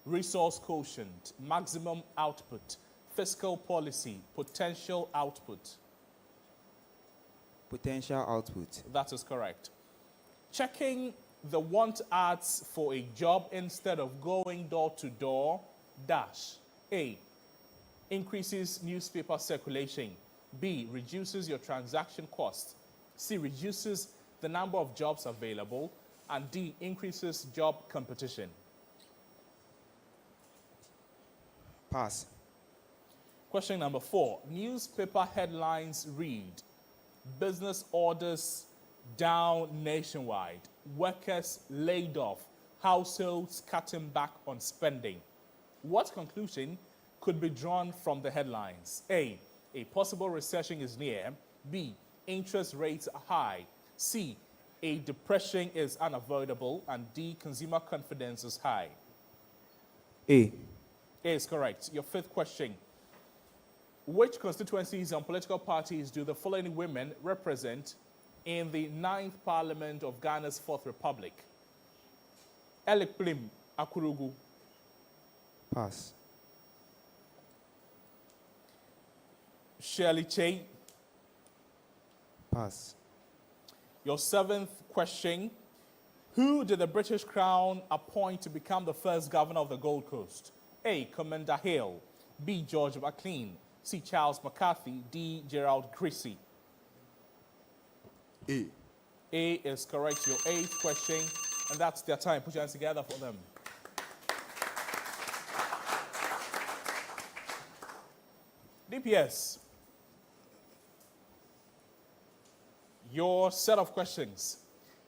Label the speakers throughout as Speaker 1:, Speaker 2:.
Speaker 1: resource quotient, maximum output, fiscal policy, potential output.
Speaker 2: Potential output.
Speaker 1: That is correct. Checking the want ads for a job instead of going door to door, dash. A, increases newspaper circulation. B, reduces your transaction cost. C, reduces the number of jobs available. And D, increases job competition.
Speaker 2: Pass.
Speaker 1: Question number 4. Newspaper headlines read, business orders down nationwide, workers laid off, households cutting back on spending. What conclusion could be drawn from the headlines? A possible recession is near. B, interest rates are high. C, a depression is unavoidable. And D, consumer confidence is high.
Speaker 2: A.
Speaker 1: A is correct. Your 5th question. Which constituencies and political parties do the following women represent in the 9th Parliament of Ghana's 4th Republic? Elik Plim Akurugu.
Speaker 2: Pass.
Speaker 1: Shirley Che.
Speaker 2: Pass.
Speaker 1: Your 7th question. Who did the British Crown appoint to become the first governor of the Gold Coast? A, Commander Hale. B, George McLean. C, Charles McCarthy. D, Gerald Creasy.
Speaker 2: A.
Speaker 1: A is correct. Your 8th question. And that's their time. Put your hands together for them. DPS. Your set of questions.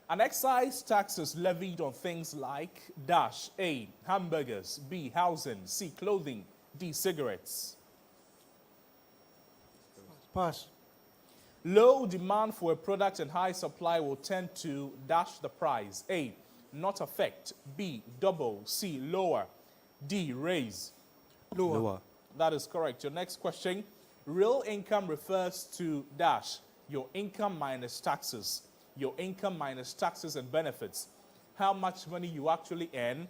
Speaker 1: An excise tax is levied on things like dash. A, hamburgers. B, housing. C, clothing. D, cigarettes.
Speaker 3: Pass.
Speaker 1: Low demand for a product and high supply will tend to dash the price. A, not affect. B, double. C, lower. D, raise.
Speaker 3: Lower.
Speaker 1: That is correct. Your next question. Real income refers to dash. Your income minus taxes. Your income minus taxes and benefits. How much money you actually earn.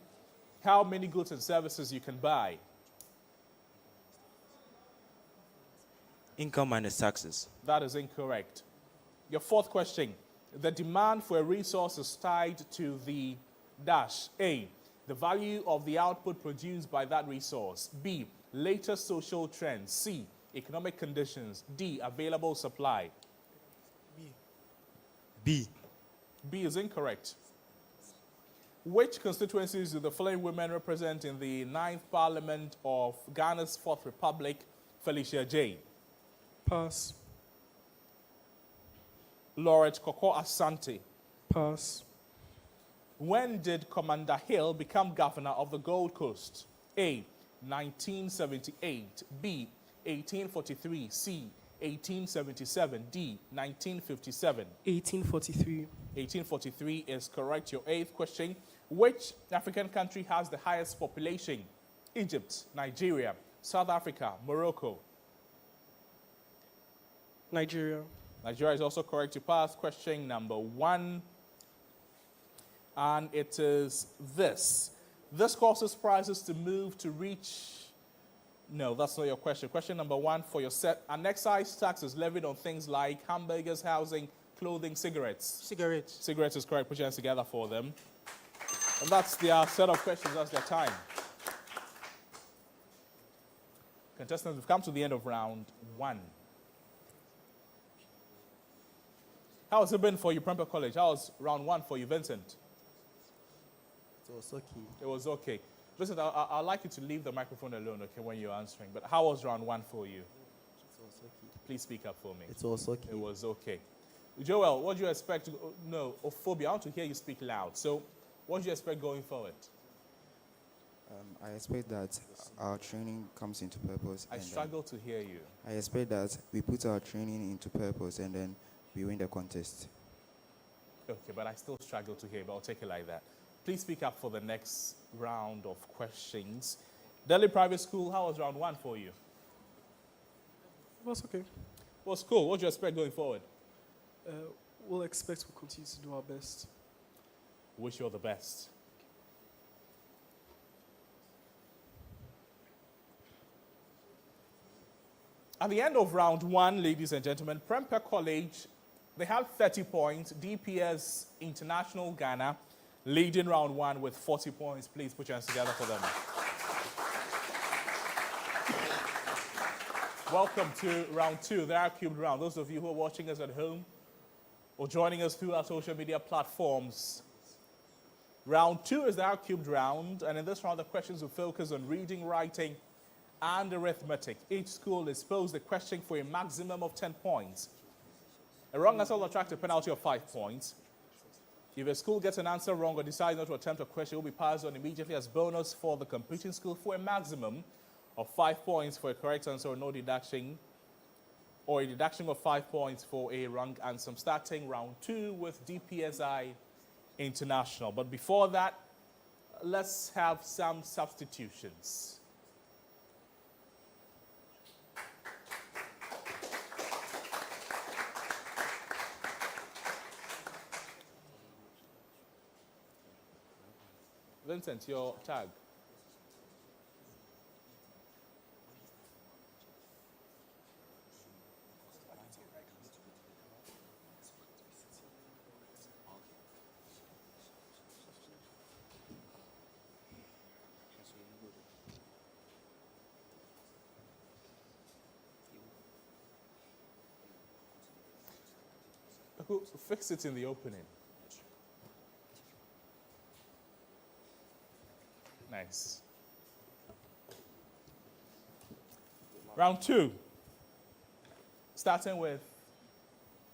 Speaker 1: How many goods and services you can buy.
Speaker 2: Income minus taxes.
Speaker 1: That is incorrect. Your 4th question. The demand for a resource is tied to the dash. A, the value of the output produced by that resource. B, latest social trends. C, economic conditions. D, available supply.
Speaker 2: B.
Speaker 1: B is incorrect. Which constituencies do the following women represent in the 9th Parliament of Ghana's 4th Republic? Felicia J.
Speaker 3: Pass.
Speaker 1: Lauret Koko Asante.
Speaker 3: Pass.
Speaker 1: When did Commander Hill become governor of the Gold Coast? A, 1978. B, 1843. C, 1877. D, 1957.
Speaker 3: 1843.
Speaker 1: 1843 is correct. Your 8th question. Which African country has the highest population? Egypt, Nigeria, South Africa, Morocco.
Speaker 3: Nigeria.
Speaker 1: Nigeria is also correct. You pass question number 1. And it is this. This causes prices to move to reach... No, that's not your question. Question number 1 for your set. An excise tax is levied on things like hamburgers, housing, clothing, cigarettes.
Speaker 3: Cigarettes.
Speaker 1: Cigarettes is correct. Put your hands together for them. And that's their set of questions. That's their time. Contestants, we've come to the end of round 1. How has it been for you, Prempeh College? How was round 1 for you, Vincent?
Speaker 3: It was okay.
Speaker 1: It was okay. Vincent, I'd like you to leave the microphone alone, okay, when you're answering. But how was round 1 for you?
Speaker 3: It was okay.
Speaker 1: Please speak up for me.
Speaker 3: It was okay.
Speaker 1: It was okay. Joel, what do you expect? No, Ophobia, I want to hear you speak loud. So, what do you expect going forward?
Speaker 2: I expect that our training comes into purpose.
Speaker 1: I struggle to hear you.
Speaker 2: I expect that we put our training into purpose and then we win the contest.
Speaker 1: Okay, but I still struggle to hear, but I'll take it like that. Please speak up for the next round of questions. Delhi Private School, how was round 1 for you?
Speaker 3: It was okay.
Speaker 1: It was cool. What do you expect going forward?
Speaker 3: We'll continue to do our best.
Speaker 1: Wish you all the best. At the end of round one, ladies and gentlemen, Prempeh College, they had 30 points. DPS International Ghana leading round one with 40 points. Please put your hands together for them. Welcome to round two, the R-Cubed round. Those of you who are watching us at home or joining us through our social media platforms, round two is the R-Cubed round, and in this round, the questions will focus on reading, writing, and arithmetic. Each school is posed a question for a maximum of 10 points. A wrong answer will attract a penalty of 5 points. If a school gets an answer wrong or decides not to attempt a question, it will be passed on immediately as bonus for the competing school for a maximum of 5 points for a correct answer or no deduction, or a deduction of 5 points for a wrong answer. Starting round two with DPSI International. But before that, let's have some substitutions. Vincent, your tag. Fix it in the opening. Nice. Round two. Starting with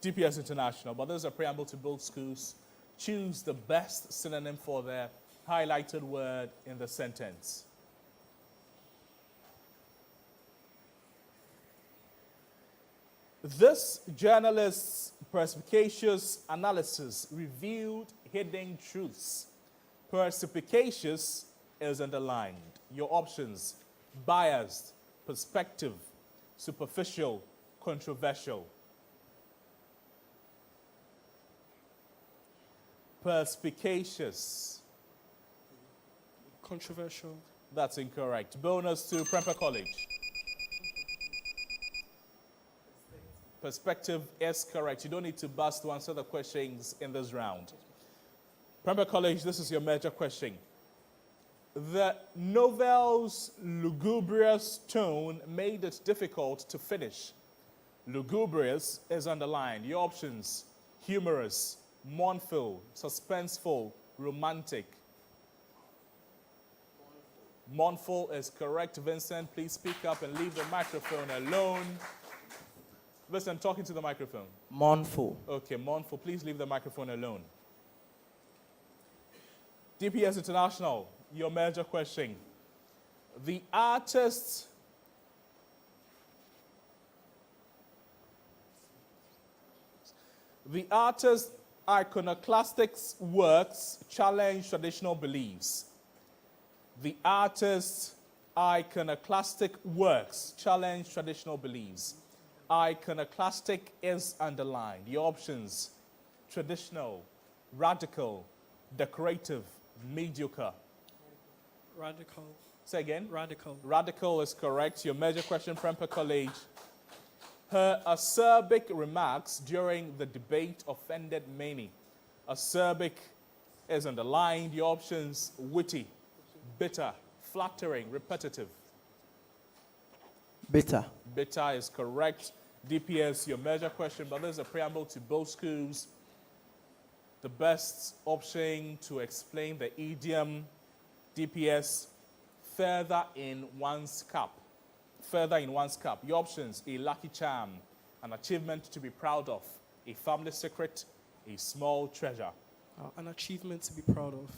Speaker 1: DPS International, but there's a preamble to both schools. Choose the best synonym for the highlighted word in the sentence. This journalist's perspicacious analysis revealed hidden truths. Perspicacious is underlined. Your options: biased, perspective, superficial, controversial. Perspicacious.
Speaker 3: Controversial.
Speaker 1: That's incorrect. Bonus to Prempeh College. Perspective is correct. You don't need to buzz to answer the questions in this round. Prempeh College, this is your major question. The novel's lugubrious tone made it difficult to finish. Lugubrious is underlined. Your options: humorous, mournful, suspenseful, romantic. Mournful is correct. Vincent, please speak up and leave the microphone alone. Vincent, talking to the microphone.
Speaker 3: Mournful.
Speaker 1: Okay, mournful. Please leave the microphone alone. DPS International, your major question. The artist's iconoclastic works challenge traditional beliefs. The artist's iconoclastic works challenge traditional beliefs. Iconoclastic is underlined. Your options: traditional, radical, decorative, mediocre.
Speaker 3: Radical.
Speaker 1: Say again.
Speaker 3: Radical.
Speaker 1: Radical is correct. Your major question, Prempeh College. Her acerbic remarks during the debate offended many. Acerbic is underlined. Your options: witty, bitter, flattering, repetitive.
Speaker 3: Bitter.
Speaker 1: Bitter is correct. DPS, your major question, but there's a preamble to both schools. The best option to explain the idiom, DPS, further in one's cup. Further in one's cup. Your options: a lucky charm, an achievement to be proud of, a family secret, a small treasure.
Speaker 3: An achievement to be proud of.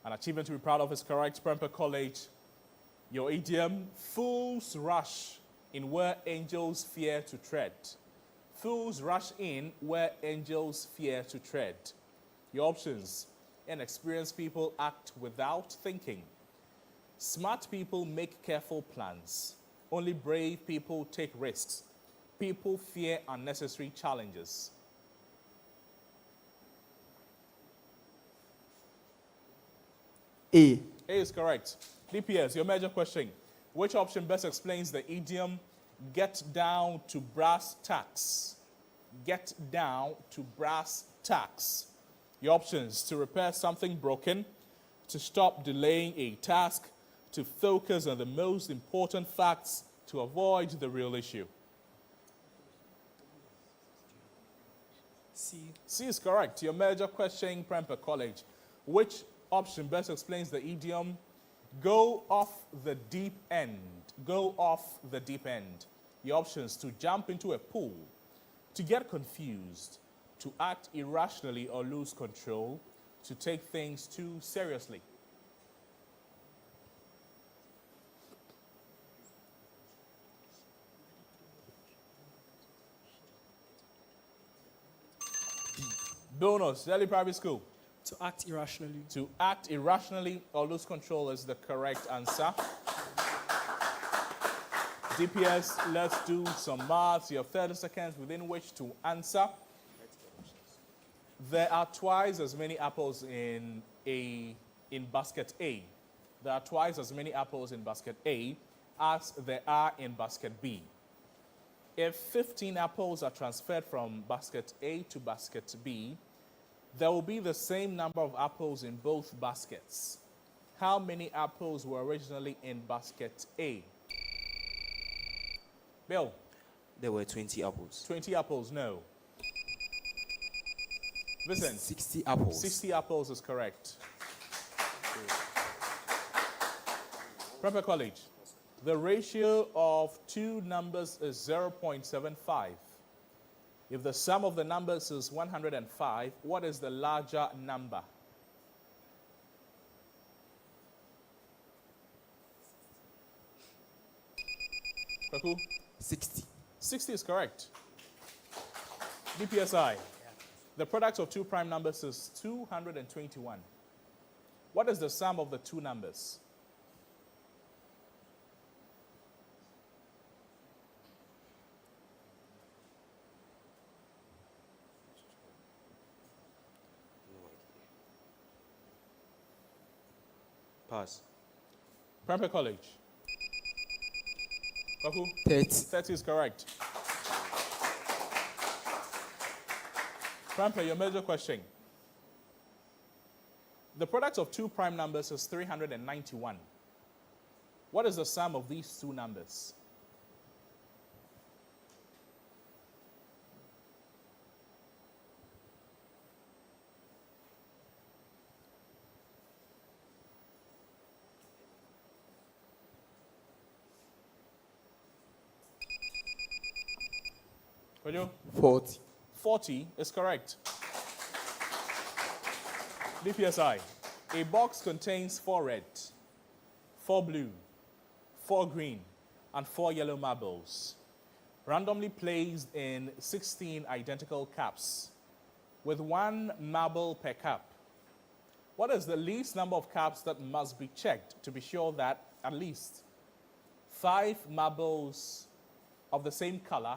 Speaker 1: An achievement to be proud of is correct. Prempeh College, your idiom: fools rush in where angels fear to tread. Fools rush in where angels fear to tread. Your options: inexperienced people act without thinking. Smart people make careful plans. Only brave people take risks. People fear unnecessary challenges.
Speaker 3: A.
Speaker 1: A is correct. DPS, your major question. Which option best explains the idiom, Get down to brass tacks. Get down to brass tacks. Your options: to repair something broken, to stop delaying a task, to focus on the most important facts, to avoid the real issue.
Speaker 3: C.
Speaker 1: C is correct. Your major question, Prempeh College. Which option best explains the idiom, go off the deep end? Go off the deep end. Your options: to jump into a pool, to get confused, to act irrationally or lose control, to take things too seriously. Bonus, Delhi Private School.
Speaker 3: To act irrationally.
Speaker 1: To act irrationally or lose control is the correct answer. DPS, let's do some maths. You have 30 seconds within which to answer. There are twice as many apples in basket A. There are twice as many apples in basket A as there are in basket B. If 15 apples are transferred from basket A to basket B, there will be the same number of apples in both baskets. How many apples were originally in basket A? Bill?
Speaker 4: There were 20 apples.
Speaker 1: 20 apples, no. Vincent?
Speaker 4: 60 apples.
Speaker 1: 60 apples is correct. Prempeh College. The ratio of two numbers is 0.75. If the sum of the numbers is 105, what is the larger number? Kwaku?
Speaker 4: 60.
Speaker 1: 60 is correct. DPSI. The product of two prime numbers is 221. What is the sum of the two numbers?
Speaker 4: Pass.
Speaker 1: Prempeh College. Kwaku?
Speaker 4: 30.
Speaker 1: 30 is correct. Prempeh, your major question. The product of two prime numbers is 391. What is the sum of these two numbers? Kojo?
Speaker 4: 40.
Speaker 1: 40 is correct. DPSI. A box contains 4 red, 4 blue, 4 green, and 4 yellow marbles, randomly placed in 16 identical caps, with 1 marble per cap. What is the least number of caps that must be checked to be sure that at least 5 marbles of the same color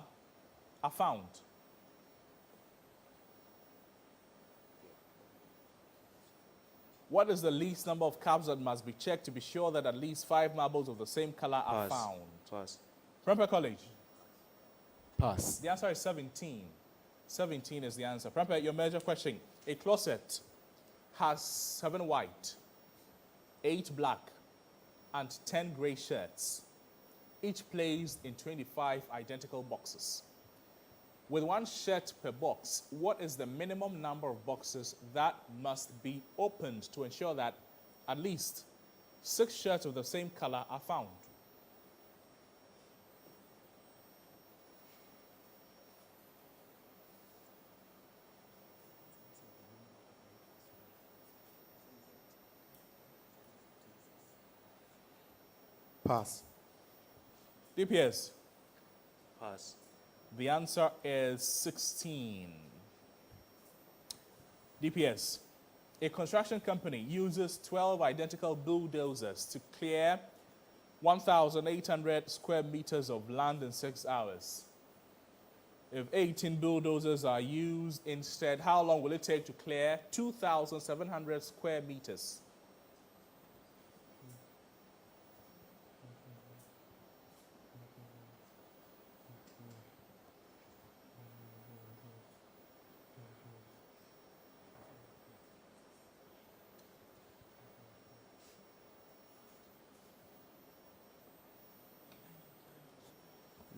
Speaker 1: are found? What is the least number of caps that must be checked to be sure that at least 5 marbles of the same color are
Speaker 4: Pass.
Speaker 1: found?
Speaker 4: Pass.
Speaker 1: Prempeh College.
Speaker 4: Pass.
Speaker 1: The answer is 17. 17 is the answer. Prempeh, your major question. A closet has 7 white, 8 black, and 10 gray shirts, each placed in 25 identical boxes. With 1 shirt per box, what is the minimum number of boxes that must be opened to ensure that at least 6 shirts of the same color are found?
Speaker 4: Pass.
Speaker 1: DPS.
Speaker 4: Pass.
Speaker 1: The answer is 16. DPS. A construction company uses 12 identical bulldozers to clear 1,800 square meters of land in 6 hours. If 18 bulldozers are used instead, how long will it take to clear 2,700 square meters?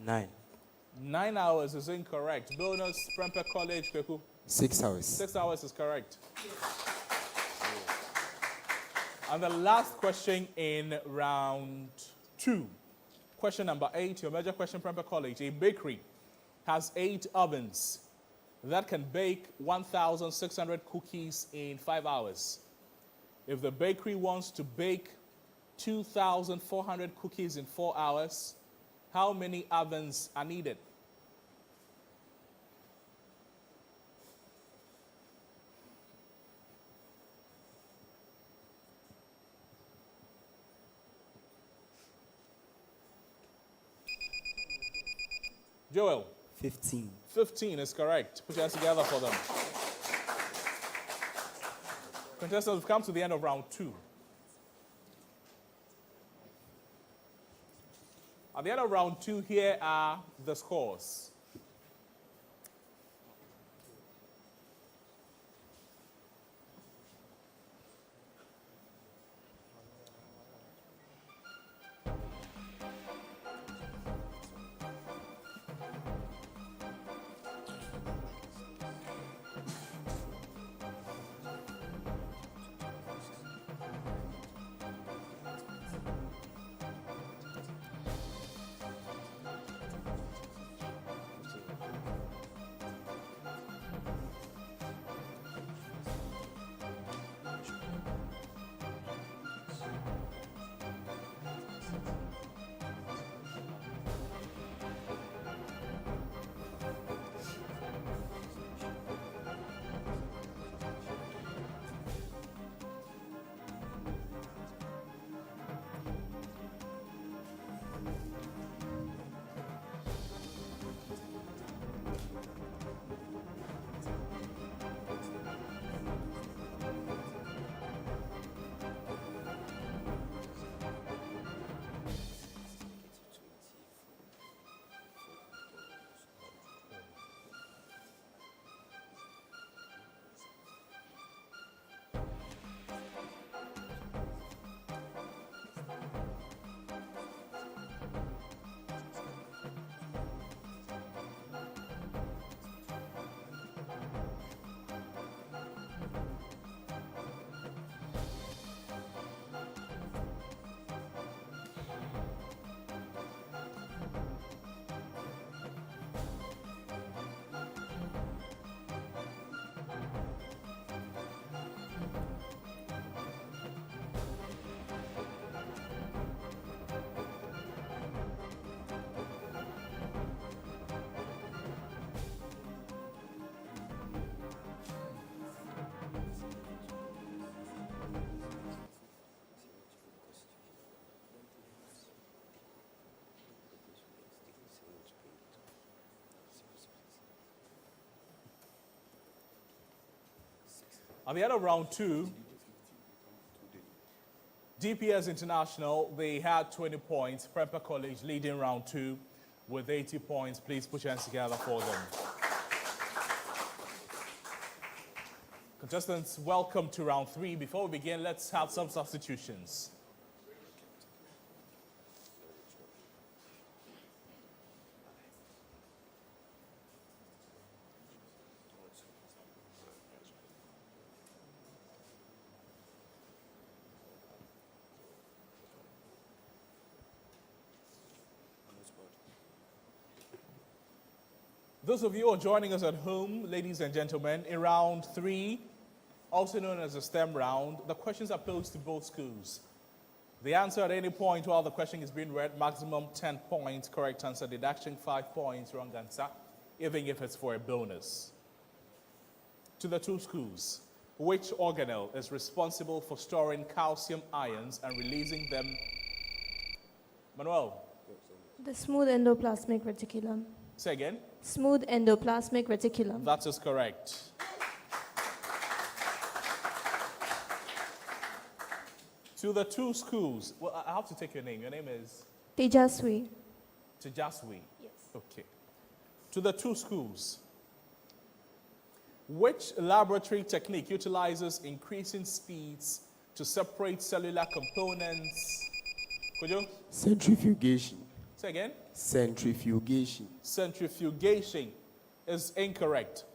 Speaker 4: 9.
Speaker 1: 9 hours is incorrect. Bonus, Prempeh College, Kweku.
Speaker 2: 6 hours.
Speaker 1: 6 hours is correct. And the last question in round 2. Question number 8, your major question, Prempeh College. A bakery has 8 ovens that can bake 1,600 cookies in 5 hours. If the bakery wants to bake 2,400 cookies in 4 hours, how many ovens are needed? Joel?
Speaker 3: 15.
Speaker 1: 15 is correct. Put your hands together for them. Contestants, we've come to the end of round 2. At the end of round 2, here are the scores. At the end of round 2, DPS International, they had 20 points. Prempeh College leading round 2 with 80 points. Please put your hands together for them. Contestants, welcome to round 3. Before we begin, let's have some substitutions. Those of you who are joining us at home, ladies and gentlemen, in round 3, also known as the STEM round, the questions are posed to both schools. The answer at any point while the question is being read, maximum 10 points, correct answer, deduction 5 points, wrong answer, even if it's for a bonus. To the 2 schools, which organelle is responsible for storing calcium ions and releasing them? Manuel,
Speaker 5: The smooth endoplasmic reticulum.
Speaker 1: say again.
Speaker 5: Smooth endoplasmic reticulum.
Speaker 1: That is correct. To the 2 schools, well, I have to take your name. Your name is?
Speaker 5: Tejaswi.
Speaker 1: Tejaswi.
Speaker 5: Yes.
Speaker 1: Okay. To the 2 schools, which laboratory technique utilizes increasing speeds to separate cellular components? Could you?
Speaker 4: Centrifugation.
Speaker 1: Say again.
Speaker 4: Centrifugation.
Speaker 1: Centrifugation is incorrect.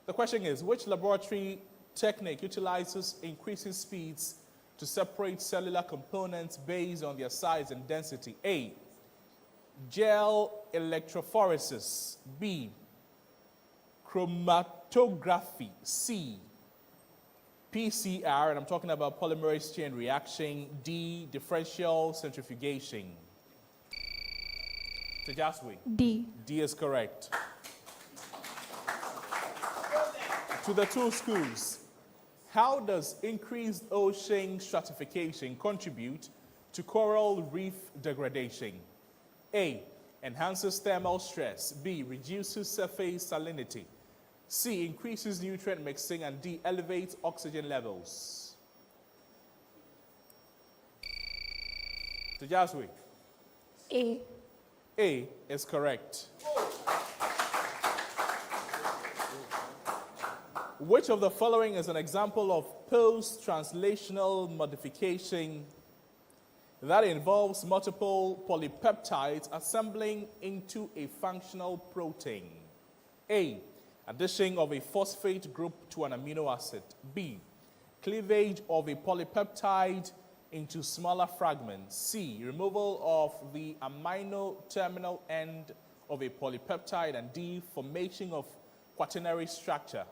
Speaker 1: The question is, which laboratory technique utilizes increasing speeds to separate cellular components based on their size and density? A. Gel electrophoresis. B. Chromatography. C. PCR, and I'm talking about polymerase chain reaction. D. Differential centrifugation. Tejaswi.
Speaker 5: D.
Speaker 1: D is correct. To the two schools. How does increased ocean stratification contribute to coral reef degradation? A. Enhances thermal stress. B. Reduces surface salinity. C. Increases nutrient mixing. And D. Elevates oxygen levels. Tejaswi.
Speaker 5: A.
Speaker 1: A is correct. Which of the following is an example of post-translational modification that involves multiple polypeptides assembling into a functional protein? A. Addition of a phosphate group to an amino acid. B. Cleavage of a polypeptide into smaller fragments. C. Removal of the amino terminal end of a polypeptide. And D. Formation of quaternary structure.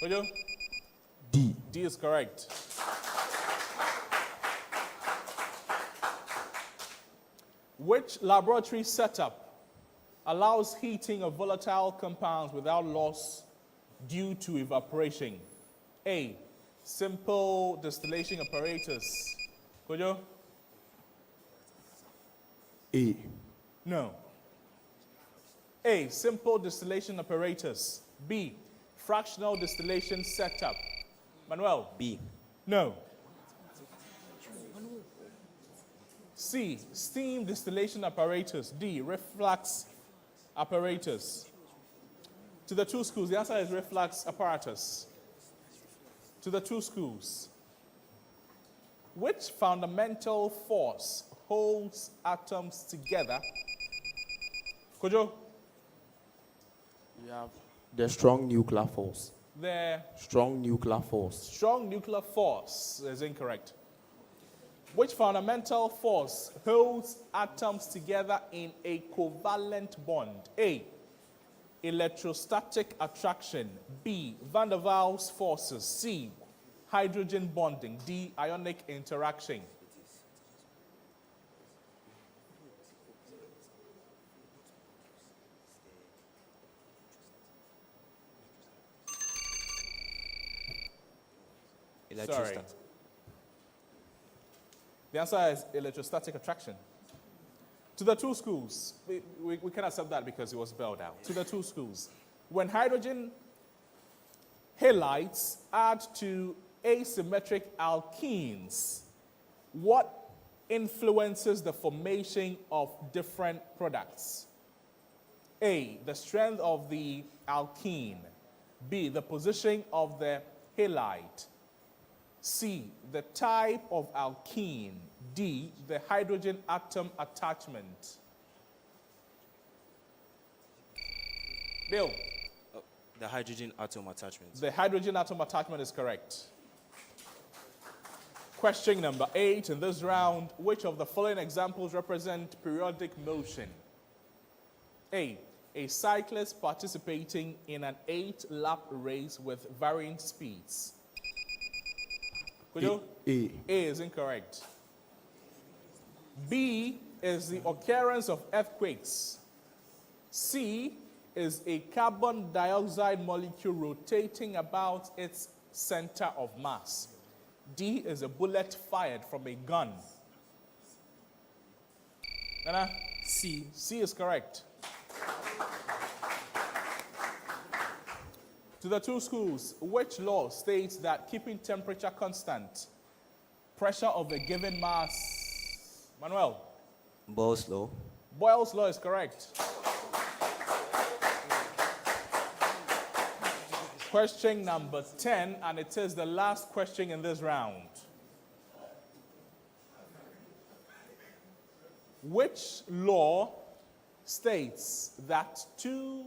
Speaker 1: Kojo?
Speaker 4: D.
Speaker 1: D is correct. Which laboratory setup allows heating of volatile compounds without loss due to evaporation? A. Simple distillation apparatus. Kojo?
Speaker 4: A.
Speaker 1: No. A. Simple distillation apparatus. B. Fractional distillation setup. Manuel?
Speaker 4: B.
Speaker 1: No. C. Steam distillation apparatus. D. Reflux apparatus. To the two schools, the answer is reflux apparatus. To the two schools. Which fundamental force holds atoms together? Kojo?
Speaker 4: We have the strong nuclear force.
Speaker 1: The
Speaker 4: Strong nuclear force.
Speaker 1: strong nuclear force is incorrect. Which fundamental force holds atoms together in a covalent bond? A. Electrostatic attraction. B. Van der Waals forces. C. Hydrogen bonding. D. Ionic interaction. Sorry. The answer is electrostatic attraction. To the two schools, we can accept that because it was spelled out. To the two schools. When hydrogen halides add to asymmetric alkenes, what influences the formation of different products? A. The strength of the alkene. B. The position of the halide. C. The type of alkene. D. The hydrogen atom attachment. Bill.
Speaker 4: The hydrogen atom attachment.
Speaker 1: The hydrogen atom attachment is correct. Question number 8 in this round. Which of the following examples represent periodic motion? A. A cyclist participating in an 8-lap race with varying speeds. Kujo?
Speaker 4: A.
Speaker 1: A is incorrect. B is the occurrence of earthquakes. C is a carbon dioxide molecule rotating about its center of mass. D is a bullet fired from a gun. Nana?
Speaker 3: C.
Speaker 1: C is correct. To the two schools, which law states that keeping temperature constant, pressure of a given mass? Manuel?
Speaker 4: Boyle's law.
Speaker 1: Boyle's law is correct. Question number 10, and it is the last question in this round. Which law states that two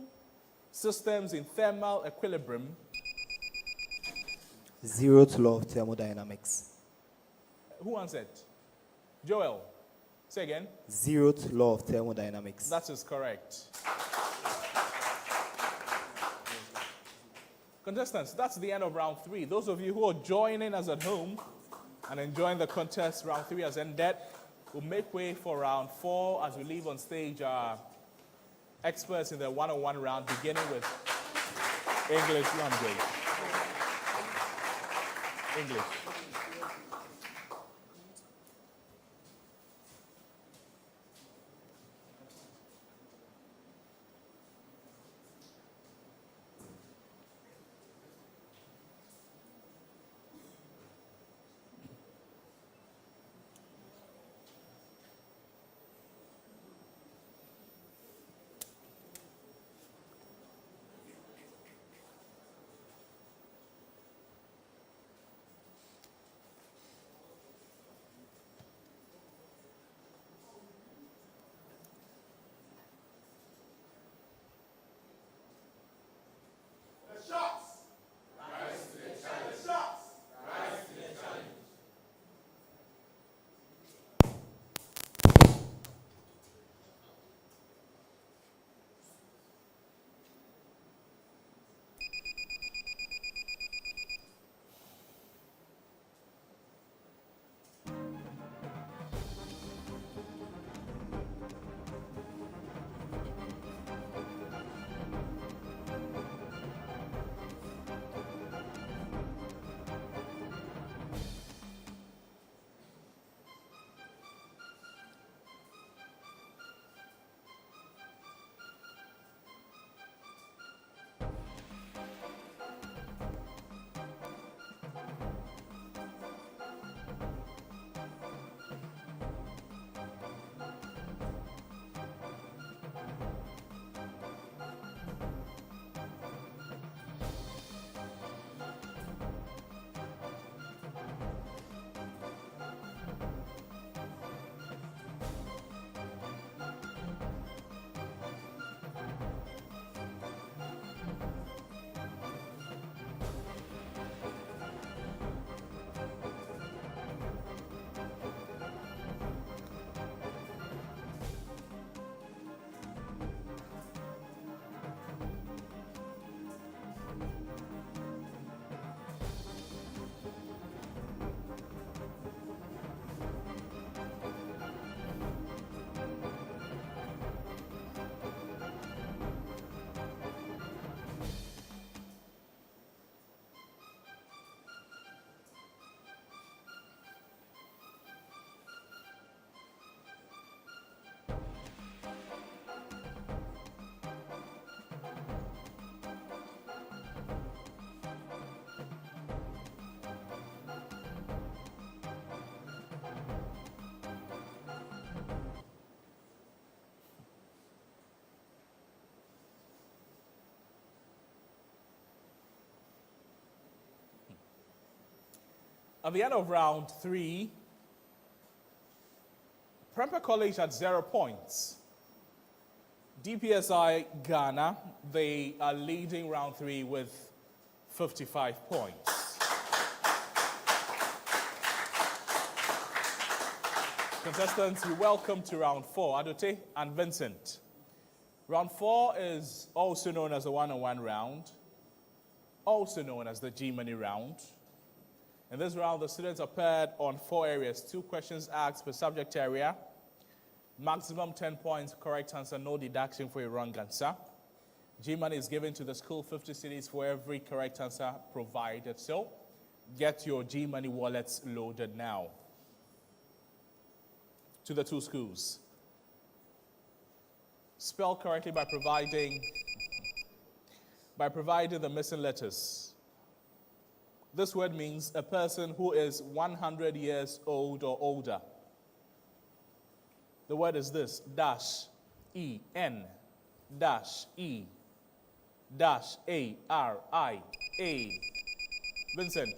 Speaker 1: systems in thermal equilibrium,
Speaker 6: Zeroth law of thermodynamics.
Speaker 1: who answered? Joel, say again.
Speaker 6: Zeroth law of thermodynamics.
Speaker 1: That is correct. Contestants, that's the end of round 3. Those of you who are joining us at home and enjoying the contest, round 3 has ended. We'll make way for round 4 as we leave on stage our experts in the one-on-one round, beginning with English language. English. At the end of round 3, Prempeh College had 0 points. DPSI Ghana, they are leading round 3 with 55 points. Contestants, you're welcome to round 4. Adote and Vincent. Round 4 is also known as the one-on-one round, also known as the G-Money round. In this round, the students are paired on 4 areas, 2 questions asked per subject area, maximum 10 points, correct answer, no deduction for a wrong answer. G-Money is given to the school 50 cedis for every correct answer provided. So, get your G-Money wallets loaded now. To the 2 schools. Spell correctly by providing the missing letters. This word means a person who is 100 years old or older. The word is this: dash, E-N, dash, E, dash, A-R-I, A. Vincent.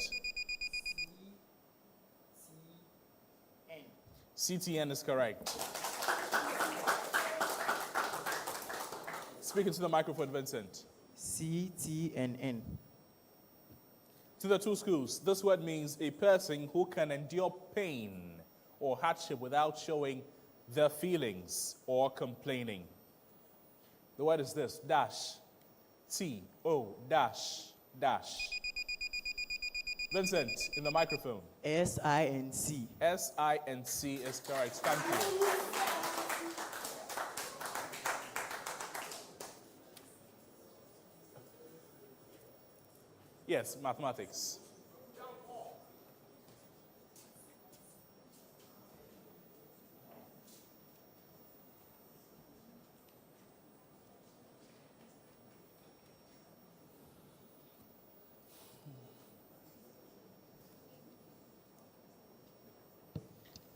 Speaker 1: CTN is correct. Speak into the microphone, Vincent.
Speaker 4: CTNN.
Speaker 1: To the two schools, this word means a person who can endure pain or hardship without showing their feelings or complaining. The word is this, dash. T-O dash dash. Vincent, in the microphone.
Speaker 4: SINC.
Speaker 1: S-I-N-C is correct. Thank you. Yes, mathematics.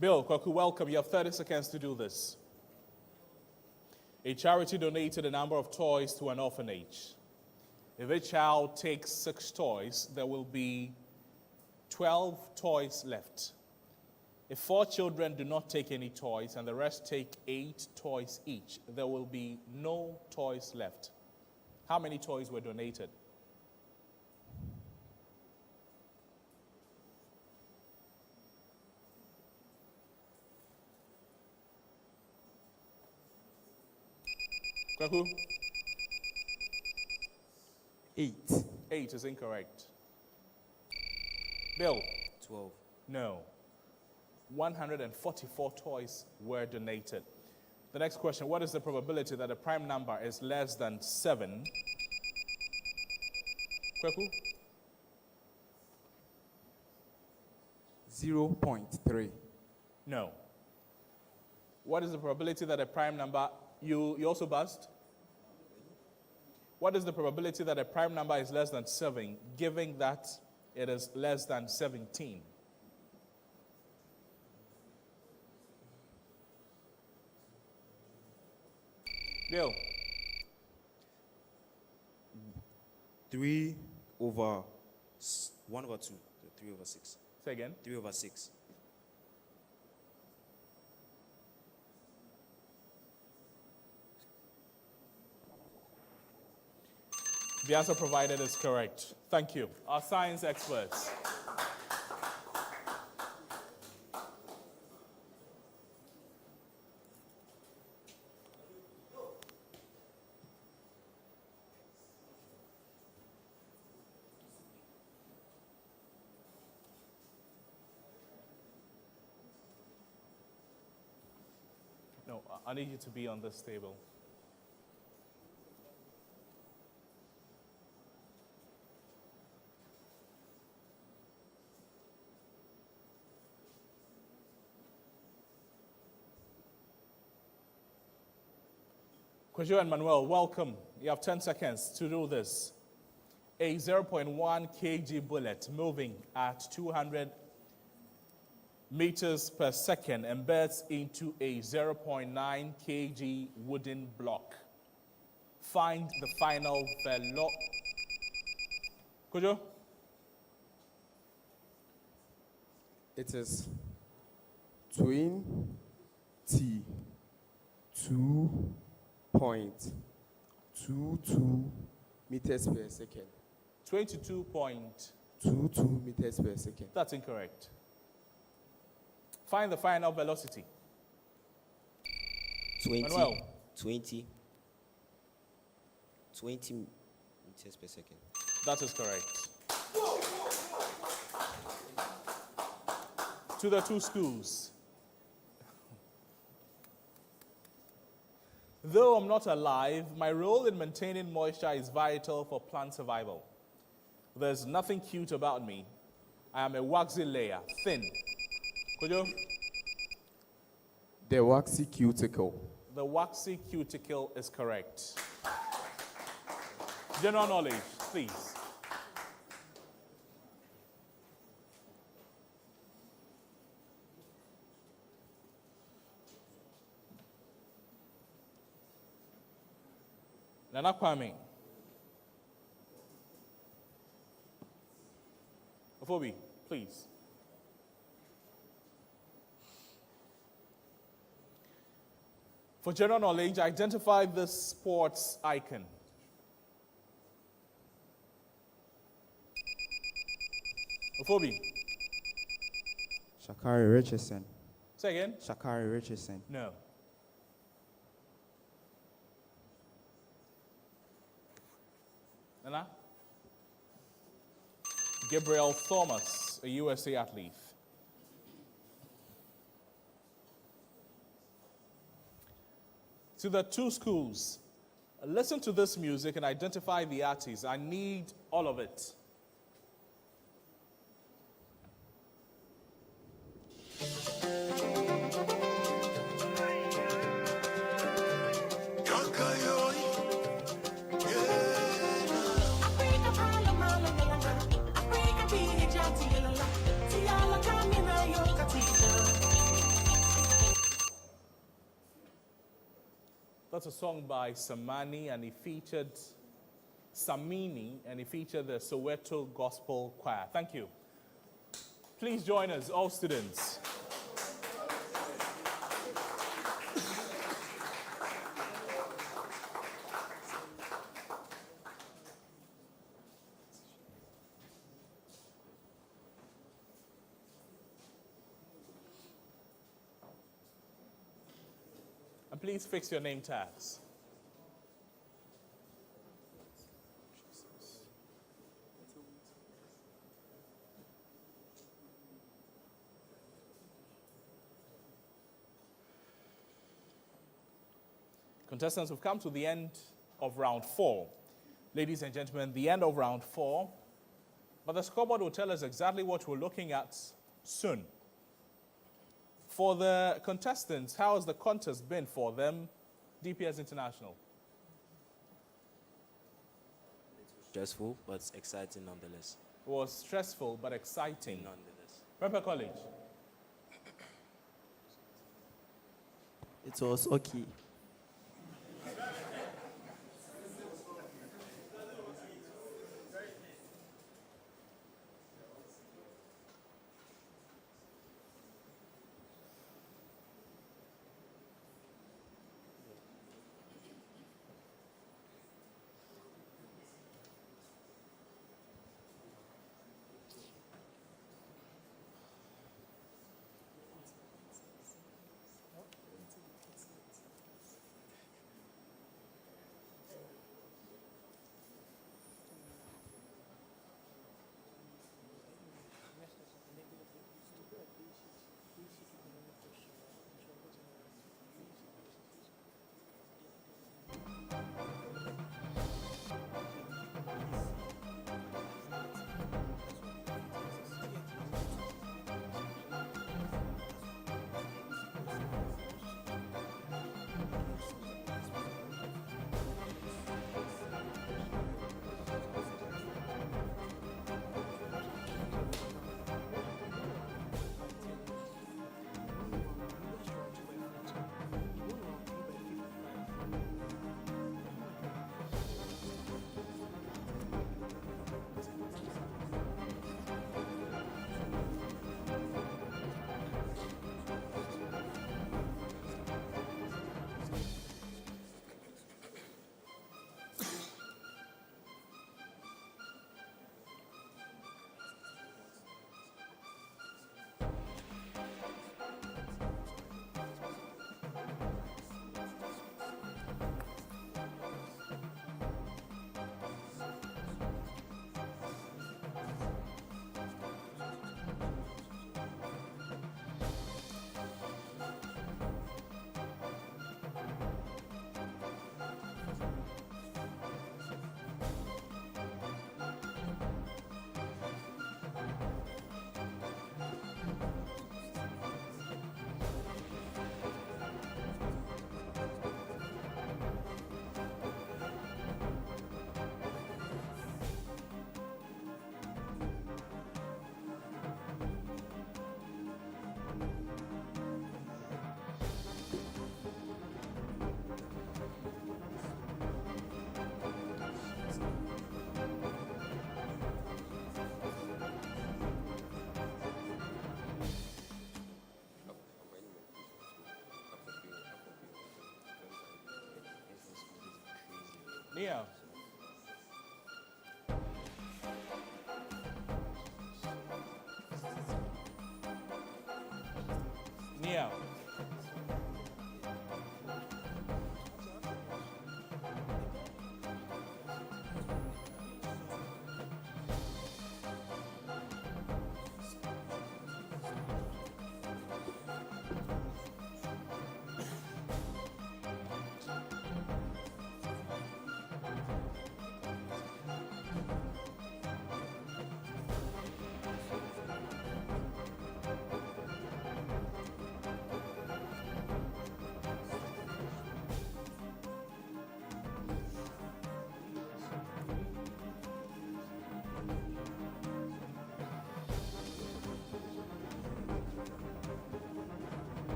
Speaker 1: Bill, Kwaku, welcome. You have 30 seconds to do this. A charity donated a number of toys to an orphanage. If a child takes 6 toys, there will be 12 toys left. If 4 children do not take any toys and the rest take 8 toys each, there will be no toys left. How many toys were donated? Kwaku?
Speaker 4: 8.
Speaker 1: 8 is incorrect. Bill?
Speaker 2: 12.
Speaker 1: No. 144 toys were donated. The next question, what is the probability that a prime number is less than 7? Kweku?
Speaker 4: 0.3.
Speaker 1: No. What is the probability that a prime number, you also buzzed? What is the probability that a prime number is less than 7, given that it is less than 17? Bill?
Speaker 7: 3 over 1 over 2. 3 over 6.
Speaker 1: Say again.
Speaker 7: 3 over 6.
Speaker 1: The answer provided is correct. Thank you. Our science experts. No, I need you to be on this table. Kwajo and Manuel, welcome. You have 10 seconds to do this. A 0.1 kg bullet moving at 200 meters per second embeds into a 0.9 kg wooden block. Find the final velocity. Kwajo?
Speaker 4: It is 22.22 meters per second.
Speaker 1: 22
Speaker 4: meters per second.
Speaker 1: That's incorrect. Find the final velocity.
Speaker 8: 20,
Speaker 1: Manuel.
Speaker 8: 20 meters per second.
Speaker 1: That is correct. To the two schools. Though I'm not alive, my role in maintaining moisture is vital for plant survival. There's nothing cute about me. I am a waxy layer, thin. Kojo?
Speaker 4: The waxy cuticle.
Speaker 1: The waxy cuticle is correct. General knowledge, please. Nana Kwame. Phoebe, please. For general knowledge, identify this sports icon. Phoebe,
Speaker 2: Shakari Richardson.
Speaker 1: say again.
Speaker 2: Shakari Richardson.
Speaker 1: No. Nana? Gabriel Thomas, a USA athlete. To the two schools, listen to this music and identify the artists. I need all of it. That's a song by Samani, and he featured Samini, and he featured the Soweto Gospel Choir. Thank you. Please join us, all students. And please fix your name tags. Contestants, we've come to the end of round 4. Ladies and gentlemen, the end of round 4. But the scoreboard will tell us exactly what we're looking at soon. For the contestants, how has the contest been for them, DPS International?
Speaker 8: Stressful, but exciting nonetheless.
Speaker 1: It was stressful but exciting.
Speaker 8: Nonetheless.
Speaker 1: Prempeh College.
Speaker 3: It was okay.
Speaker 1: Neo. Neo.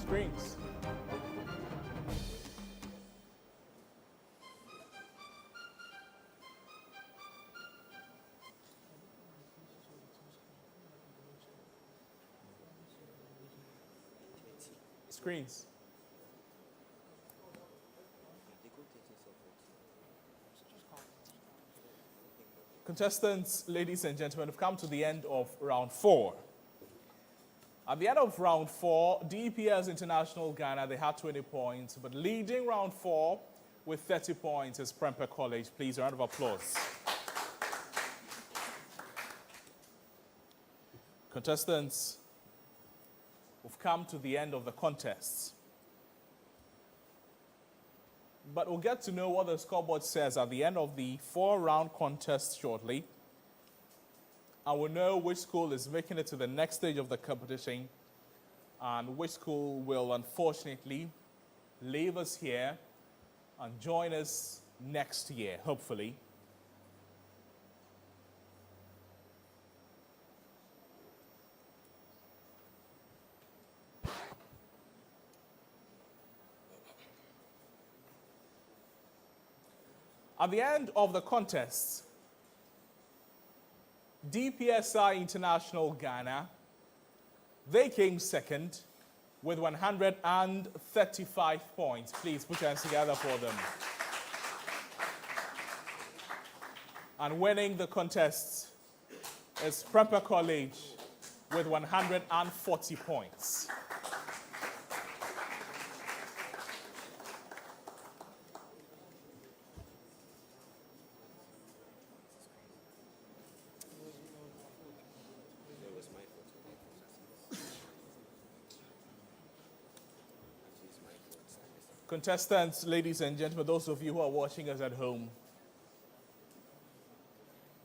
Speaker 1: Screens. Screens. Contestants, ladies and gentlemen, have come to the end of round 4. At the end of round 4, DPS International Ghana, they had 20 points, but leading round 4 with 30 points is Prempeh College. Please, a round of applause. Contestants, we've come to the end of the contests. But we'll get to know what the scoreboard says at the end of the 4-round contest shortly. And we'll know which school is making it to the next stage of the competition and which school will unfortunately leave us here and join us next year, hopefully. At the end of the contest, DPSI International Ghana, they came second with 135 points. Please put your hands together for them. And winning the contest is Prempeh College with 140 points. Contestants, ladies and gentlemen, those of you who are watching us at home,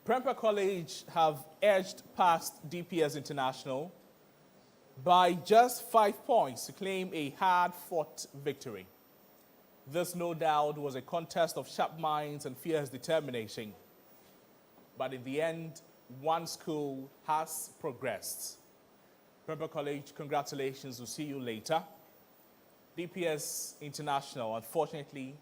Speaker 1: Prempeh College have edged past DPS International by just 5 points to claim a hard-fought victory. This, no doubt, was a contest of sharp minds and fierce determination. But in the end, one school has progressed. Prempeh College, congratulations. We'll see you later. DPS International, unfortunately,